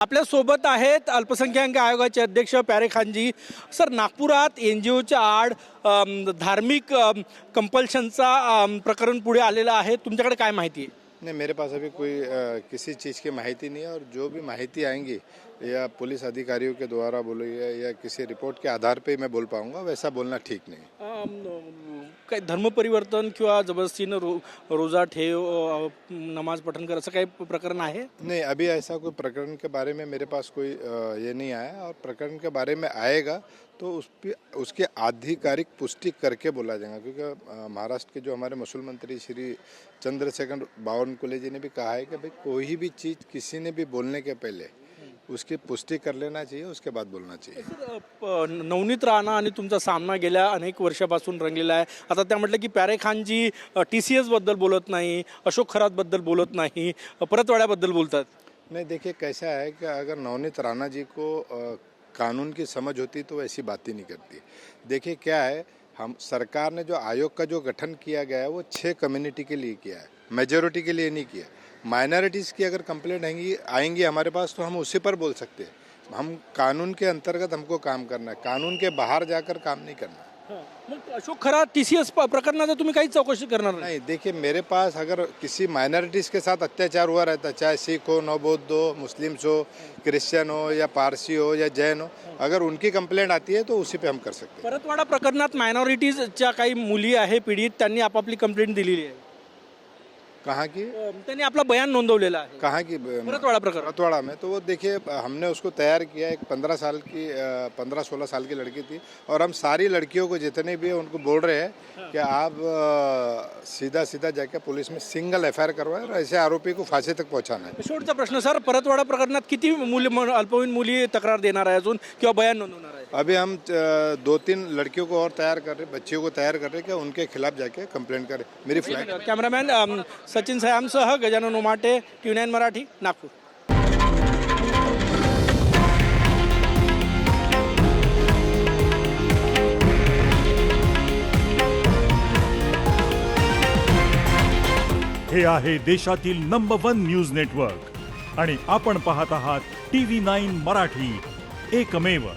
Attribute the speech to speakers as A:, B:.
A: आपल्या सोबत आहेत अल्पसंख्याक आयोगाचे अध्यक्ष प्यारे खानजी सर। नागपुरात एनजीओच्या आड धार्मिक कंपल्शनचा प्रकरण पुढे आलेला आहे, तुमच्याकडे काय माहिती आहे?
B: नहीं, मेरे पास अभी कोई किसी चीज़ की माहिती नहीं है। और जो भी माहिती आएंगी या पुलिस अधिकारियों के द्वारा बोलिए या किसी रिपोर्ट के आधार पे मैं बोल पाऊंगा, वैसा बोलना ठीक नहीं।
A: काही धर्म परिवर्तन किंवा जबरदस्तीनं रोजा ठेव नमाज पठण कर असं काही प्रकरण आहे?
B: नहीं, अभी ऐसा कोई प्रकरण के बारे में मेरे पास कोई ये नहीं आया। और प्रकरण के बारे में आएगा तो उसकी आधिकारिक पुष्टि करके बोला जाएगा, क्योंकि महाराष्ट्र के जो हमारे मुसल मंत्री श्री चंद्रशेखर बावनकुले जी ने भी कहा है कि भाई कोई भी चीज़ किसी ने भी बोलने के पहले उसकी पुष्टि कर लेना चाहिए, उसके बाद बोलना चाहिए।
A: नवनीत राणा आणि तुमचा सामना गेल्या अनेक वर्षापासून रंगलेला आहे। आता त्या म्हटलं की प्यारे खानजी TCS बद्दल बोलत नाही, अशोक खरात बद्दल बोलत नाही, परतवाड्याबद्दल बोलतात।
B: नहीं, देखिए कैसा है कि अगर नवनीत राणा जी को कानून की समझ होती तो ऐसी बात ही नहीं करती। देखिए क्या है, हम सरकार ने जो आयोग का जो गठन किया गया है वो 6 कम्युनिटी के लिए किया है, मेजॉरिटी के लिए नहीं किया। माइनॉरिटीज़ की अगर कंप्लेंट आएंगी हमारे पास तो हम उसी पर बोल सकते हैं। हम कानून के अंतर्गत हमको काम करना है, कानून के बाहर जाकर काम नहीं करना।
A: मग अशोक खरात TCS प्रकरणाचा तुम्ही काही चौकशी करणार नाही?
B: नहीं, देखिए मेरे पास अगर किसी माइनॉरिटीज़ के साथ अत्याचार हुआ रहता है, चाहे सिख हो, नवबौद्ध हो, मुस्लिम्स हो, क्रिश्चियन हो या पारसी हो या जैन हो, अगर उनकी कंप्लेंट आती है तो उसी पे हम कर सकते हैं।
A: परतवाडा प्रकरणात मायनॉरिटीजच्या काही मुली आहे पीडित, त्यांनी आपापली कंप्लेंट दिलेली आहे।
B: कहाँ की?
A: त्यांनी आपला बयान नोंदवलेला आहे
B: कहाँ की?
A: परतवाड़ा प्रकरण।
B: परतवाड़ा में। तो वो देखिए हमने उसको तैयार किया। एक 15-16 साल की लड़की थी। और हम सारी लड़कियों को जितने भी हैं उनको बोल रहे हैं कि आप सीधा सीधा जाके पुलिस में सिंगल FIR करवाएं और ऐसे आरोपी को फांसी तक पहुंचाना है।
A: शेवटचा प्रश्न सर, परतवाड़ा प्रकरणात किती अल्पवयीन मुली तक्रार देणार आहे अजून किंवा बयान नोंदवणार आहे?
B: अभी हम 2-3 लड़कियों को और तैयार कर रहे, बच्चियों को तैयार कर रहे कि उनके खिलाफ जाके कंप्लेंट करें। मेरी फ्लाइट।
A: कॅमेरामॅन सचिन सयामसह गजानन उमाटे, TV9 मराठी, नागपूर।
C: हे आहे देशातील नंबर 1 न्यूज नेटवर्क आणि आपण पाहत आहात TV9 मराठी, एकमेव।